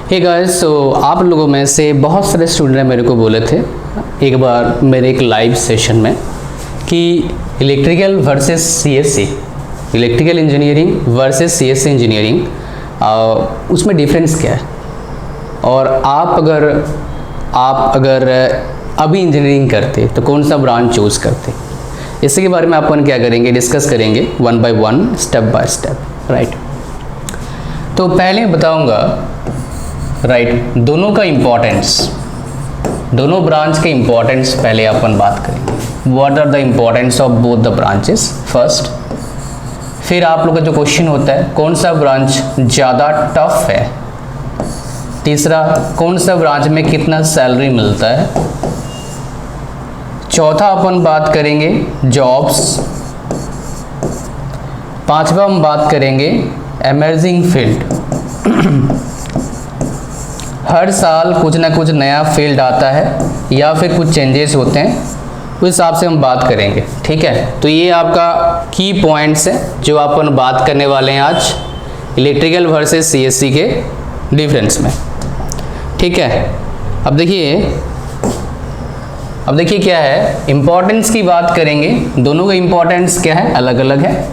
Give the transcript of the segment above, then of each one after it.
Hey guys, सो आप लोगों में से बहुत सारे स्टूडेंट ने मेरे को बोले थे एक बार मेरे एक लाइव सेशन में कि electrical versus CSC, electrical engineering versus CSC engineering, उसमें डिफरेंस क्या है, और आप अगर अभी इंजीनियरिंग करते तो कौन सा ब्रांच चूज़ करते। इसके बारे में अपन क्या करेंगे, डिस्कस करेंगे one by one, step by step, right. तो पहले बताऊंगा राइट दोनों का इम्पोर्टेंस, दोनों ब्रांच के इम्पोर्टेंस पहले अपन बात करेंगे। What are the importance of both the branches first. फिर आप लोग का जो क्वेश्चन होता है कौन सा ब्रांच ज़्यादा टफ है। तीसरा, कौन सा ब्रांच में कितना सैलरी मिलता है। चौथा अपन बात करेंगे जॉब्स। पांचवा हम बात करेंगे एमर्जिंग फील्ड। हर साल कुछ ना कुछ नया फील्ड आता है या फिर कुछ चेंजेस होते हैं, उस हिसाब से हम बात करेंगे, ठीक है। तो ये आपका की पॉइंट्स है जो अपन बात करने वाले हैं आज इलेक्ट्रिकल वर्सेस सीएससी के डिफरेंस में, ठीक है। अब देखिए क्या है, इम्पोर्टेंस की बात करेंगे। दोनों का इम्पोर्टेंस क्या है, अलग अलग है।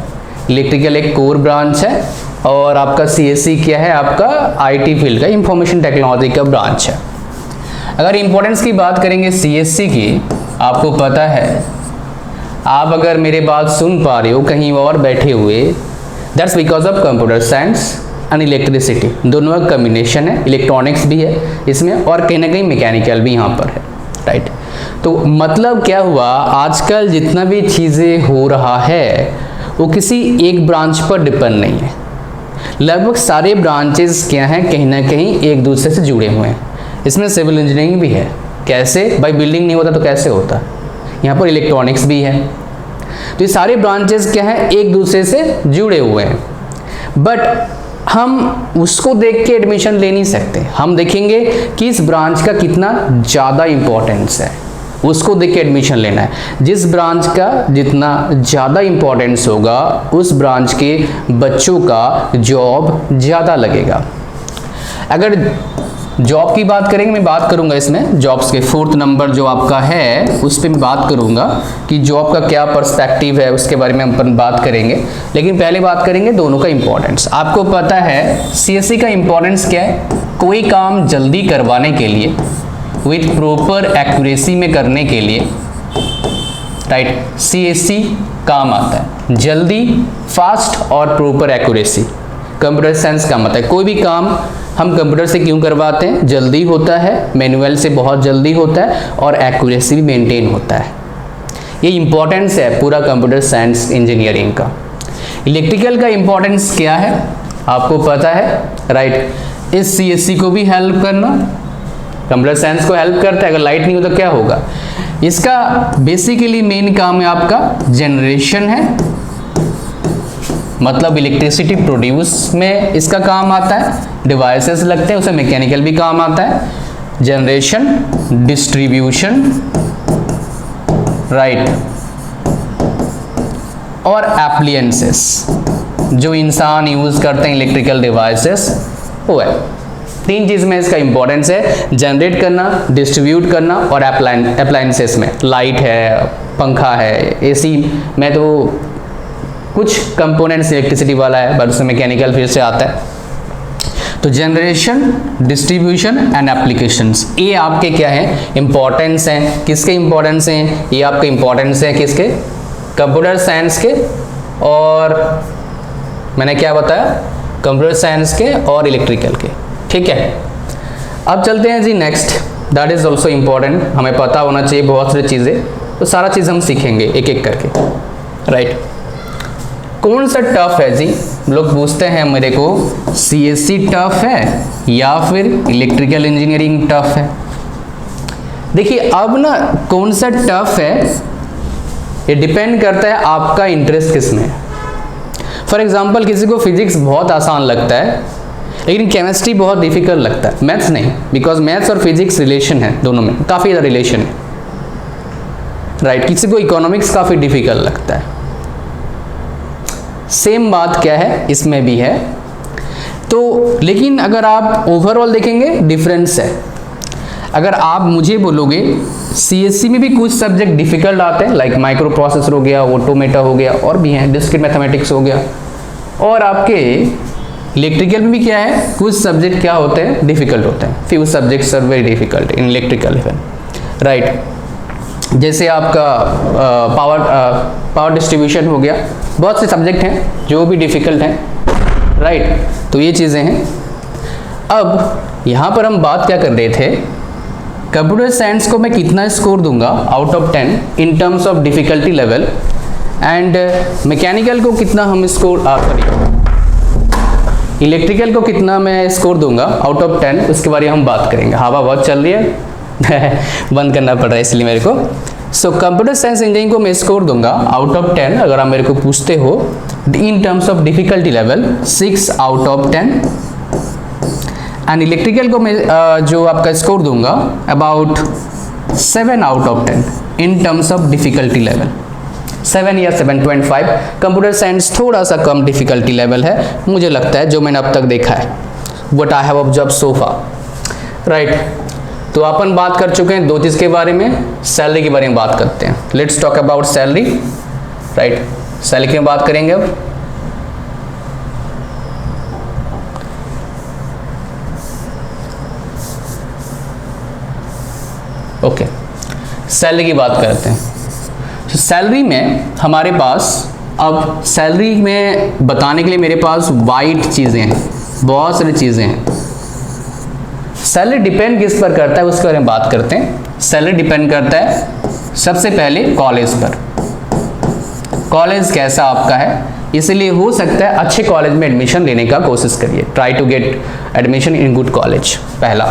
इलेक्ट्रिकल एक कोर ब्रांच है और आपका सीएससी क्या है, आपका आईटी फील्ड का, इंफॉर्मेशन टेक्नोलॉजी का ब्रांच है। अगर इम्पोर्टेंस की बात करेंगे सीएससी की, आपको पता है, आप अगर मेरे बात सुन पा रहे हो कहीं और बैठे हुए, that's because of computer science and electricity, दोनों का कम्बिनेशन है। इलेक्ट्रॉनिक्स भी है इसमें और कहीं ना कहीं मैकेनिकल भी यहाँ पर है, राइट। तो मतलब क्या हुआ, आजकल जितना भी चीज़ें हो रहा है वो किसी एक ब्रांच पर डिपेंड नहीं है। लगभग सारे ब्रांचेस क्या हैं, कहीं ना कहीं एक दूसरे से जुड़े हुए हैं। इसमें सिविल इंजीनियरिंग भी है। कैसे भाई, बिल्डिंग नहीं होता तो कैसे होता। यहाँ पर इलेक्ट्रॉनिक्स भी है। तो ये सारे ब्रांचेस क्या हैं, एक दूसरे से जुड़े हुए हैं। बट हम उसको देख के एडमिशन ले नहीं सकते। हम देखेंगे कि इस ब्रांच का कितना ज़्यादा इम्पोर्टेंस है, उसको देख के एडमिशन लेना है। जिस ब्रांच का जितना ज़्यादा इम्पोर्टेंस होगा उस ब्रांच के बच्चों का जॉब ज़्यादा लगेगा। अगर जॉब की बात करेंगे, मैं बात करूंगा इसमें जॉब्स के 4th नंबर जो आपका है उस पर मैं बात करूंगा कि जॉब का क्या पर्सपेक्टिव है, उसके बारे में अपन बात करेंगे। लेकिन पहले बात करेंगे दोनों का इम्पोर्टेंस। आपको पता है सीएससी का इम्पोर्टेंस क्या है, कोई काम जल्दी करवाने के लिए, विथ प्रॉपर एक्यूरेसी में करने के लिए, राइट, सीएससी काम आता है। जल्दी, फास्ट और प्रॉपर एक्यूरेसी। कंप्यूटर साइंस काम आता है। कोई भी काम हम कंप्यूटर से क्यों करवाते हैं, जल्दी होता है, मैनुअल से बहुत जल्दी होता है और एक्यूरेसी भी मेंटेन होता है। ये इंपॉर्टेंस है पूरा कंप्यूटर साइंस इंजीनियरिंग का। इलेक्ट्रिकल का इंपॉर्टेंस क्या है आपको पता है, राइट। इस सीएससी को भी हेल्प करना, कंप्यूटर साइंस को हेल्प करता है। अगर लाइट नहीं हो तो क्या होगा। इसका बेसिकली मेन काम है आपका जनरेशन है, मतलब इलेक्ट्रिसिटी प्रोड्यूस में इसका काम आता है। डिवाइसेस लगते हैं, उसे मैकेनिकल भी काम आता है। जनरेशन, डिस्ट्रीब्यूशन, राइट, और एप्लियंसेस जो इंसान यूज करते हैं, इलेक्ट्रिकल डिवाइसेस, वो है। 3 चीज में इसका इंपॉर्टेंस है, जनरेट करना, डिस्ट्रीब्यूट करना और अप्लायंसेस में लाइट है, पंखा है, एसी में तो कुछ कंपोनेंट्स इलेक्ट्रिसिटी वाला है, बट उसमें मैकेनिकल फिर से आता है। तो जनरेशन, डिस्ट्रीब्यूशन एंड एप्लीकेशंस, ये आपके क्या है, इंपॉर्टेंस हैं। किसके इंपॉर्टेंस हैं, ये आपके इंपॉर्टेंस है किसके, कंप्यूटर साइंस के, और मैंने क्या बताया, कंप्यूटर साइंस के और इलेक्ट्रिकल के, ठीक है। अब चलते हैं जी next, that is also important. हमें पता होना चाहिए बहुत सारी चीज़ें, तो सारा चीज़ हम सीखेंगे एक एक करके, राइट। कौन सा टफ है जी, लोग पूछते हैं मेरे को, सीएससी टफ है या फिर इलेक्ट्रिकल इंजीनियरिंग टफ है। देखिए अब ना कौन सा टफ है ये डिपेंड करता है आपका इंटरेस्ट किस में है। फॉर एग्जांपल किसी को फिजिक्स बहुत आसान लगता है लेकिन केमिस्ट्री बहुत डिफिकल्ट लगता है, मैथ्स नहीं, बिकॉज मैथ्स और फिजिक्स रिलेशन है, दोनों में काफ़ी ज़्यादा रिलेशन है, राइट। किसी को इकोनॉमिक्स काफ़ी डिफिकल्ट लगता है। सेम बात क्या है इसमें भी है। तो तो लेकिन अगर आप ओवरऑल देखेंगे डिफरेंस है। अगर आप मुझे बोलोगे सीएससी में भी कुछ सब्जेक्ट डिफिकल्ट आते हैं, लाइक माइक्रो प्रोसेसर हो गया, ऑटोमेटा हो गया, और भी हैं, डिस्क्रीट मैथमेटिक्स हो गया, और आपके इलेक्ट्रिकल में भी क्या है, कुछ सब्जेक्ट क्या होते हैं, डिफिकल्ट होते हैं। Few subjects are very difficult in electrical, right. जैसे आपका पावर डिस्ट्रीब्यूशन हो गया, बहुत से सब्जेक्ट हैं जो भी डिफिकल्ट हैं, राइट। तो ये चीज़ें हैं। अब यहाँ पर हम बात क्या कर रहे थे, कंप्यूटर साइंस को मैं कितना स्कोर दूंगा out of 10 in terms of difficulty level, and mechanical को कितना हम स्कोर इलेक्ट्रिकल को कितना मैं स्कोर दूंगा आउट ऑफ 10, उसके बारे में हम बात करेंगे। हवा बहुत चल रही है बंद करना पड़ रहा है इसलिए मेरे को। सो कंप्यूटर साइंस इंजीनियरिंग को मैं स्कोर दूंगा आउट ऑफ 10, अगर आप मेरे को पूछते हो in terms of difficulty level 6 out of 10, and electrical को मैं जो आपका स्कोर दूंगा about 7 out of 10 in terms of difficulty level, 7 या 7.5। कंप्यूटर साइंस थोड़ा सा कम डिफिकल्टी लेवल है मुझे लगता है, जो मैंने अब तक देखा है, what I have observed so far, right. तो अपन बात कर चुके हैं दो चीज़ के बारे में, सैलरी के बारे में बात करते हैं। Let's talk about salary, right. Salary की बात करेंगे अब। ओके, सैलरी की बात करते हैं। तो सैलरी में हमारे पास, अब सैलरी में बताने के लिए मेरे पास वाइड चीज़ें हैं, बहुत सारी चीज़ें हैं। सैलरी डिपेंड किस पर करता है उसके बारे में बात करते हैं। सैलरी डिपेंड करता है सबसे पहले कॉलेज पर, कॉलेज कैसा आपका है, इसलिए हो सकता है अच्छे कॉलेज में एडमिशन लेने का कोशिश करिए, try to get admission in good college, पहला।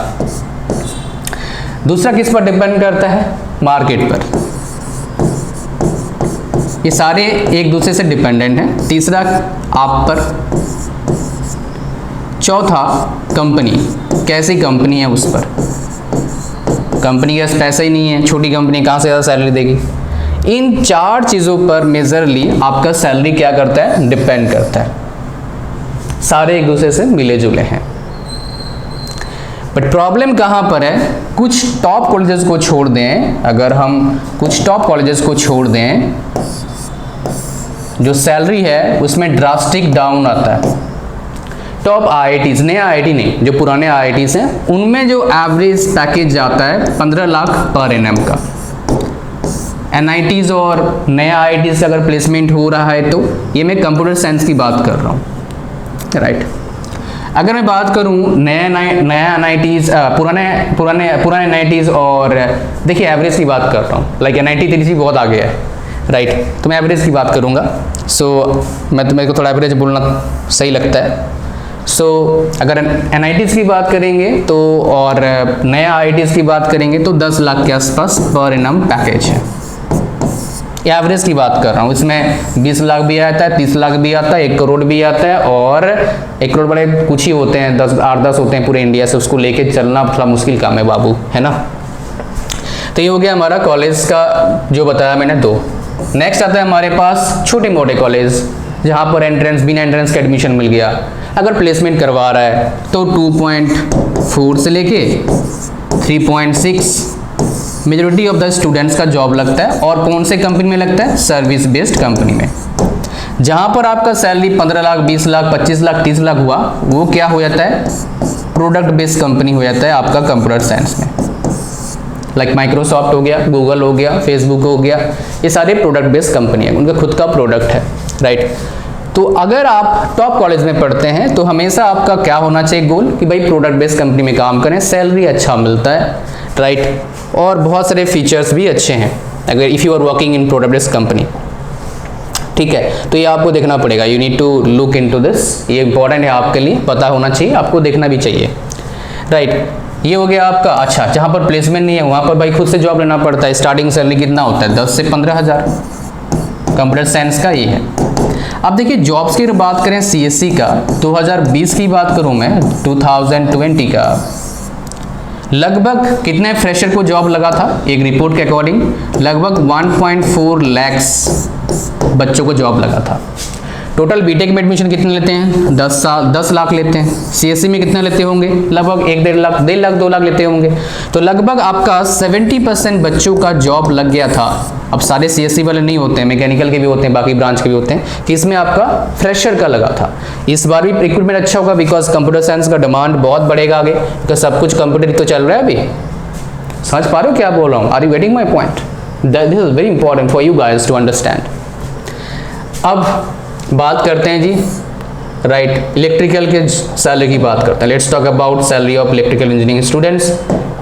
दूसरा किस पर डिपेंड करता है, मार्केट पर, ये सारे एक दूसरे से डिपेंडेंट हैं। तीसरा आप पर, चौथा कंपनी, कैसी कंपनी है उस पर, कंपनी का पैसा ही नहीं है, छोटी कंपनी कहाँ से ज़्यादा सैलरी देगी। इन चार चीज़ों पर मेजरली आपका सैलरी क्या करता है, डिपेंड करता है। सारे एक दूसरे से मिले जुले हैं, बट प्रॉब्लम कहाँ पर है, कुछ टॉप कॉलेजेस को छोड़ दें, अगर हम कुछ टॉप कॉलेजेस को छोड़ दें, जो सैलरी है उसमें ड्रास्टिक डाउन आता है। टॉप आईआईटीज, नए आईआईटी नहीं, जो पुराने आईआईटीज हैं, उनमें जो एवरेज पैकेज जाता है 15 लाख पर एनएम का। एनआईटीज और नया आईआईटी से अगर प्लेसमेंट हो रहा है तो ये मैं कंप्यूटर साइंस की बात कर रहा हूँ, राइट। अगर मैं बात करूँ नया एनआईटीज, पुराने एनआईटीज, और देखिए एवरेज की बात कर रहा हूँ, लाइक एनआईटी तेरी बहुत आगे है, राइट। तो मैं एवरेज की बात करूँगा। मेरे को थोड़ा एवरेज बोलना सही लगता है। अगर एनआईटीज की बात करेंगे तो, और नया आईआईटीज की बात करेंगे तो 10 लाख के आसपास पर एनम पैकेज है। एवरेज की बात कर रहा हूँ, इसमें 20 लाख भी आता है, 30 लाख भी आता है, 1 करोड़ भी आता है, और 1 करोड़ बड़े कुछ ही होते हैं, 8-10 होते हैं पूरे इंडिया से, उसको लेके चलना थोड़ा मुश्किल काम है बाबू, है ना। तो ये हो गया हमारा कॉलेज का जो बताया मैंने दो। नेक्स्ट आता है हमारे पास छोटे मोटे कॉलेज, जहाँ पर बिना एंट्रेंस का एडमिशन मिल गया। अगर प्लेसमेंट करवा रहा है तो 2.4 से लेके 3.6 मेजॉरिटी ऑफ द स्टूडेंट्स का जॉब लगता है। और कौन से कंपनी में लगता है, सर्विस बेस्ड कंपनी में। जहाँ पर आपका सैलरी 15 लाख, 20 लाख, 25 लाख, 30 लाख हुआ, वो क्या हो जाता है, प्रोडक्ट बेस्ड कंपनी हो जाता है आपका कंप्यूटर साइंस में। लाइक माइक्रोसॉफ्ट हो गया, गूगल हो गया, फेसबुक हो गया, ये सारे प्रोडक्ट बेस्ड कंपनी है, उनका खुद का प्रोडक्ट है, राइट। तो अगर आप टॉप कॉलेज में पढ़ते हैं तो हमेशा आपका क्या होना चाहिए गोल, कि भाई प्रोडक्ट बेस्ड कंपनी में काम करें, सैलरी अच्छा मिलता है, राइट। और बहुत सारे फीचर्स भी अच्छे हैं अगर if you are working in product based company, ठीक है। तो ये आपको देखना पड़ेगा, you need to look into this, ये इंपॉर्टेंट है आपके लिए, पता होना चाहिए, आपको देखना भी चाहिए, राइट। ये हो गया आपका। अच्छा, जहाँ पर प्लेसमेंट नहीं है वहाँ पर भाई खुद से जॉब लेना पड़ता है। स्टार्टिंग सैलरी कितना होता है, 10 से 15 हज़ार। कंप्यूटर साइंस का ये है। अब देखिए जॉब्स की बात करें सीएससी का, 2020 की बात करूँ मैं, 2020 का लगभग कितने फ्रेशर को जॉब लगा था, एक रिपोर्ट के अकॉर्डिंग लगभग 1.4 लाख बच्चों को जॉब लगा था। टोटल बीटेक में एडमिशन कितने लेते हैं? 10 लाख लेते हैं। सीएससी में कितने लेते होंगे? लगभग 1-1.5 लाख, 1.5 लाख 2 लाख लेते होंगे। तो लगभग आपका 70% बच्चों का जॉब लग गया था। अब सारे सीएससी वाले नहीं होते हैं, मैकेनिकल के भी होते हैं, बाकी ब्रांच के भी होते हैं, कि इसमें आपका फ्रेशर का लगा था। इस बार भी रिक्रूटमेंट अच्छा होगा बिकॉज कंप्यूटर साइंस का डिमांड बहुत बढ़ेगा आगे, बिकॉज सब कुछ कंप्यूटर तो चल रहा है अभी। समझ पा रहे हो क्या बोल रहा हूँ? Are you getting my point? This is very important for you guys to understand. अब बात करते हैं जी राइट इलेक्ट्रिकल के सैलरी की बात करते हैं। Let's talk about salary of electrical engineering students.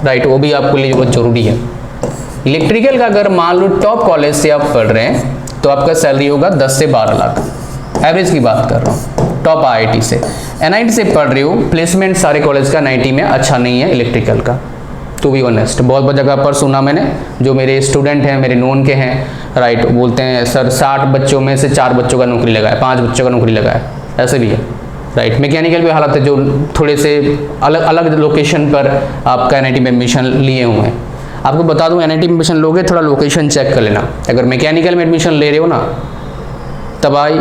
Right, वो भी आपके लिए बहुत जरूरी है। इलेक्ट्रिकल का अगर मान लो टॉप कॉलेज से आप पढ़ रहे हैं तो आपका सैलरी होगा 10 से 12 लाख, एवरेज की बात कर रहा हूँ। टॉप आईआईटी से, एनआईटी से पढ़ रहे हो, प्लेसमेंट सारे कॉलेज का एनआईटी में अच्छा नहीं है इलेक्ट्रिकल का, टू बी ऑनेस्ट। बहुत जगह पर सुना मैंने, जो मेरे स्टूडेंट हैं, मेरे नोन के हैं, राइट, बोलते हैं सर 60 बच्चों में से 4 बच्चों का नौकरी लगा है, 5 बच्चों का नौकरी लगा है, ऐसे भी है। राइट, मैकेनिकल भी हालत है, जो थोड़े से अलग अलग लोकेशन पर आपका एनआईटी में एडमिशन लिए हुए हैं। आपको बता दूं, एनआईटी में एडमिशन लोगे थोड़ा लोकेशन चेक कर लेना। अगर मैकेनिकल में एडमिशन ले रहे हो ना, तब आई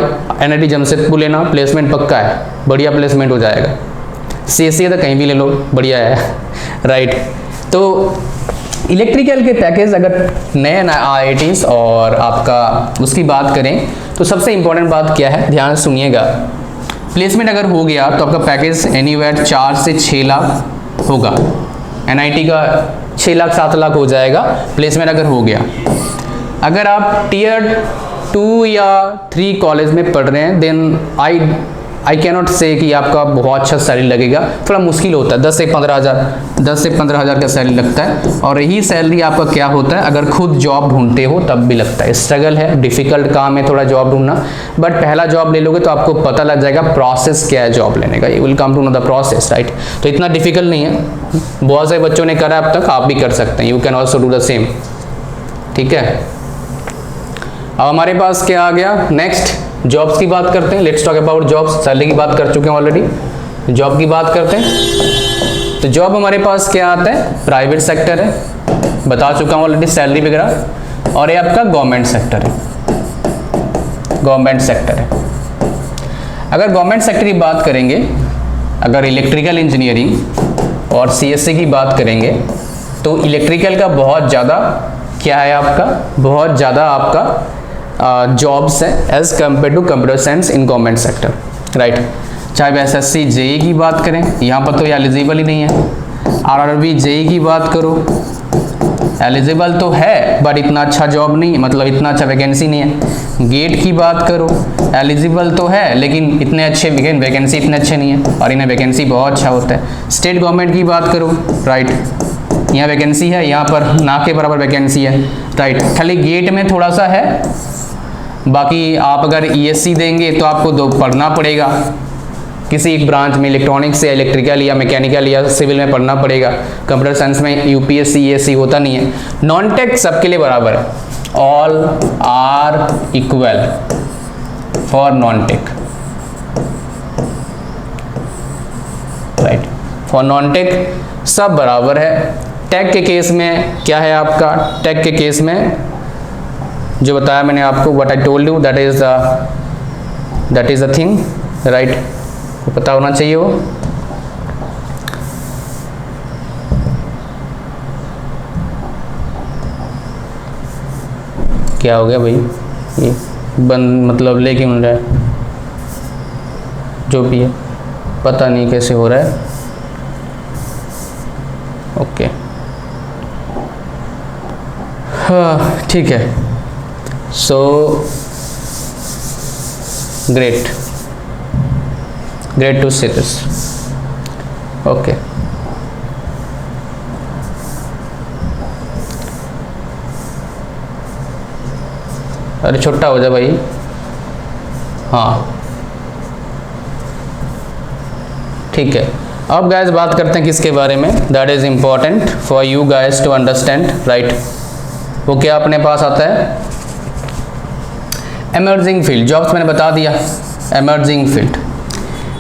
एनआईटी जमशेदपुर लेना, प्लेसमेंट पक्का है, बढ़िया प्लेसमेंट हो जाएगा। सीएससी तो कहीं भी ले लो, बढ़िया है। राइट, तो इलेक्ट्रिकल के पैकेज अगर नए आईआईटीज और आपका उसकी बात करें तो सबसे इंपॉर्टेंट बात क्या है, ध्यान से सुनिएगा। प्लेसमेंट अगर हो गया तो आपका पैकेज एनीवेयर 4 से 6 लाख होगा। एनआईटी का 6 लाख 7 लाख हो जाएगा प्लेसमेंट अगर हो गया। अगर आप टियर 2 या 3 कॉलेज में पढ़ रहे हैं, देन आई कैनॉट से कि आपका बहुत अच्छा सैलरी लगेगा, थोड़ा मुश्किल होता है। 10 से 15 हज़ार का सैलरी लगता है। और यही सैलरी आपका क्या होता है अगर खुद जॉब ढूंढते हो तब भी लगता है। स्ट्रगल है, डिफिकल्ट काम है थोड़ा जॉब ढूंढना, बट पहला जॉब ले लोगे तो आपको पता लग जाएगा प्रोसेस क्या है जॉब लेने का। You will come to know the process, right. तो इतना डिफिकल्ट नहीं है, बहुत सारे बच्चों ने करा अब तक, आप भी कर सकते हैं। You can also do the same, ठीक है। अब हमारे पास क्या आ गया, नेक्स्ट जॉब्स की बात करते हैं। Let's talk about jobs. Salary की बात कर चुके हैं ऑलरेडी, जॉब की बात करते हैं। तो जॉब हमारे पास क्या आता है, प्राइवेट सेक्टर है, बता चुका हूँ ऑलरेडी सैलरी वगैरह, और ये आपका गवर्नमेंट सेक्टर है, गवर्नमेंट सेक्टर है। अगर गवर्नमेंट सेक्टर की बात करेंगे, अगर इलेक्ट्रिकल इंजीनियरिंग और सीएससी की बात करेंगे तो इलेक्ट्रिकल का बहुत ज़्यादा क्या है आपका, बहुत ज़्यादा आपका जॉब्स है as compare to computer science in government sector, right. चाहे वह एसएससी जेई की बात करें, यहाँ पर तो ये एलिजिबल ही नहीं है। आरआरबी जेई की बात करो, एलिजिबल तो है बट इतना अच्छा जॉब नहीं, मतलब इतना अच्छा वैकेंसी नहीं है। गेट की बात करो, एलिजिबल तो है लेकिन इतने अच्छे वैकेंसी इतने अच्छे नहीं है, और इन्हें वैकेंसी बहुत अच्छा होता है। स्टेट गवर्नमेंट की बात करो, राइट, यहाँ वैकेंसी है, यहाँ पर ना के बराबर वैकेंसी है, राइट। खाली गेट में थोड़ा सा है, बाकी आप अगर ईएससी देंगे तो आपको दो पढ़ना पड़ेगा, किसी एक ब्रांच में इलेक्ट्रॉनिक्स या इलेक्ट्रिकल या मैकेनिकल या सिविल में पढ़ना पड़ेगा। कंप्यूटर साइंस में यूपीएससी ईएससी होता नहीं है। नॉन टेक सबके लिए बराबर है, all are equal for non tech, right. For non tech सब बराबर है। टेक के केस में क्या है आपका, टेक के केस में जो बताया मैंने आपको, what I told you, that is the thing, right. पता होना चाहिए वो। क्या हो गया भाई, ये बंद मतलब ले क्यों रहा है, जो भी है पता नहीं कैसे हो रहा है। ओके, हाँ ठीक है। So great to see this, okay. अरे छोटा हो जा भाई, हाँ ठीक है। अब गाइस बात करते हैं किसके बारे में, that is important for you guys to understand, right. वो क्या अपने पास आता है, एमर्जिंग फील्ड। जॉब्स मैंने बता दिया, एमर्जिंग फील्ड।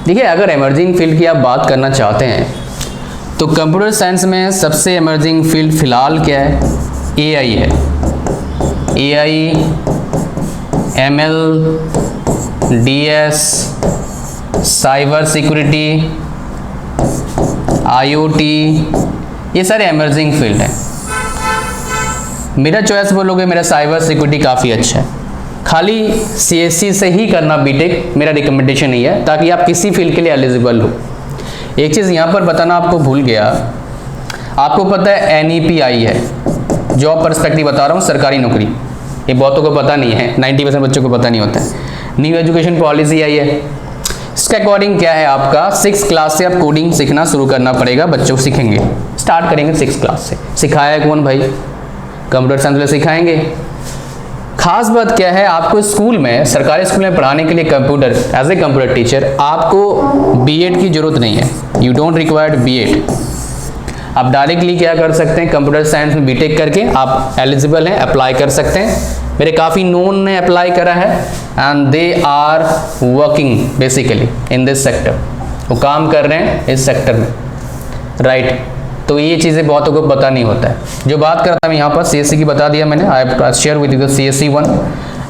देखिए, अगर एमर्जिंग फील्ड की आप बात करना चाहते हैं तो कंप्यूटर साइंस में सबसे एमर्जिंग फील्ड फिलहाल क्या है, एआई है। AI, ML, DS, cyber security, IoT, ये सारे एमर्जिंग फील्ड हैं। मेरा चॉइस बोलोगे, मेरा साइबर सिक्योरिटी काफ़ी अच्छा है। खाली CSC से ही करना बीटेक मेरा रिकमेंडेशन नहीं है, ताकि आप किसी फील्ड के लिए एलिजिबल हो। एक चीज़ यहाँ पर बताना आपको भूल गया, आपको पता है NEP आई है, जॉब पर्सपेक्टिव बता रहा हूँ, सरकारी नौकरी, ये बहुतों को पता नहीं है, 90% बच्चों को पता नहीं होता है। न्यू एजुकेशन पॉलिसी आई है, इसके अकॉर्डिंग क्या है, आपका 6 क्लास से आप कोडिंग सीखना शुरू करना पड़ेगा। बच्चों को सीखेंगे, स्टार्ट करेंगे 6 क्लास से। सिखाया कौन भाई? कंप्यूटर साइंस वाले सिखाएंगे। खास बात क्या है, आपको स्कूल में, सरकारी स्कूल में पढ़ाने के लिए computer, as a computer teacher आपको B.Ed की जरूरत नहीं है। You don't required B.Ed। आप डायरेक्टली क्या कर सकते हैं, कंप्यूटर साइंस में बीटेक करके आप एलिजिबल हैं, अप्लाई कर सकते हैं। मेरे काफ़ी नोन ने अप्लाई करा है and they are working basically in this sector, वो काम कर रहे हैं इस सेक्टर में, राइट। तो ये चीज़ें बहुतों को पता नहीं होता है। जो बात करता हूँ यहाँ पर CSC की बता दिया मैंने, I have share with you the CSC 1।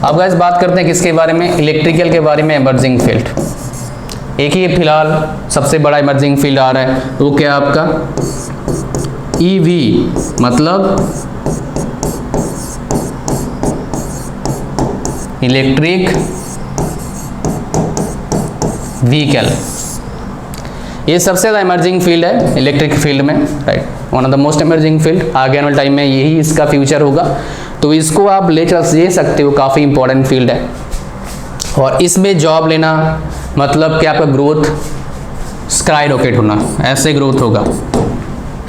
अब गाइस बात करते हैं किसके बारे में, इलेक्ट्रिकल के बारे में, एमर्जिंग फील्ड। एक ही फिलहाल सबसे बड़ा इमर्जिंग फील्ड आ रहा है, वो क्या आपका EV, मतलब इलेक्ट्रिक व्हीकल। ये सबसे ज़्यादा इमर्जिंग फील्ड है इलेक्ट्रिक फील्ड में, right, one of the most emerging field. आगे आने वाले टाइम में यही इसका फ्यूचर होगा, तो इसको आप ले सकते हो, काफ़ी इंपॉर्टेंट फील्ड है। और इसमें जॉब लेना मतलब कि आपका ग्रोथ स्काई रॉकेट होना, ऐसे ग्रोथ होगा।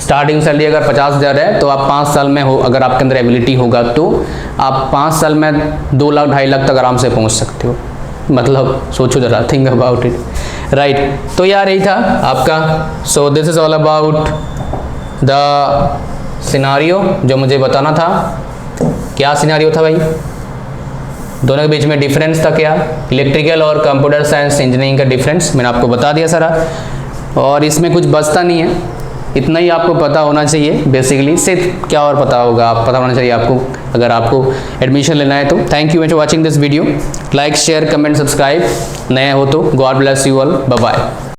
स्टार्टिंग सैलरी अगर 50,000 है तो आप 5 साल में हो, अगर आपके अंदर एबिलिटी होगा तो आप 5 साल में 2 लाख 2.5 लाख तक आराम से पहुंच सकते हो। मतलब सोचो जरा, थिंक अबाउट इट, राइट। तो यार यही था आपका। So this is all about the scenario जो मुझे बताना था। क्या सिनारियो था भाई? दोनों के बीच में डिफरेंस था क्या, इलेक्ट्रिकल और कंप्यूटर साइंस इंजीनियरिंग का डिफरेंस मैंने आपको बता दिया सारा, और इसमें कुछ बचता नहीं है, इतना ही आपको पता होना चाहिए बेसिकली। सिर्फ क्या और पता होगा, आप पता होना चाहिए आपको, अगर आपको एडमिशन लेना है तो। Thank you for watching this video, like share comment subscribe, नए हो तो। God bless you all, bye bye.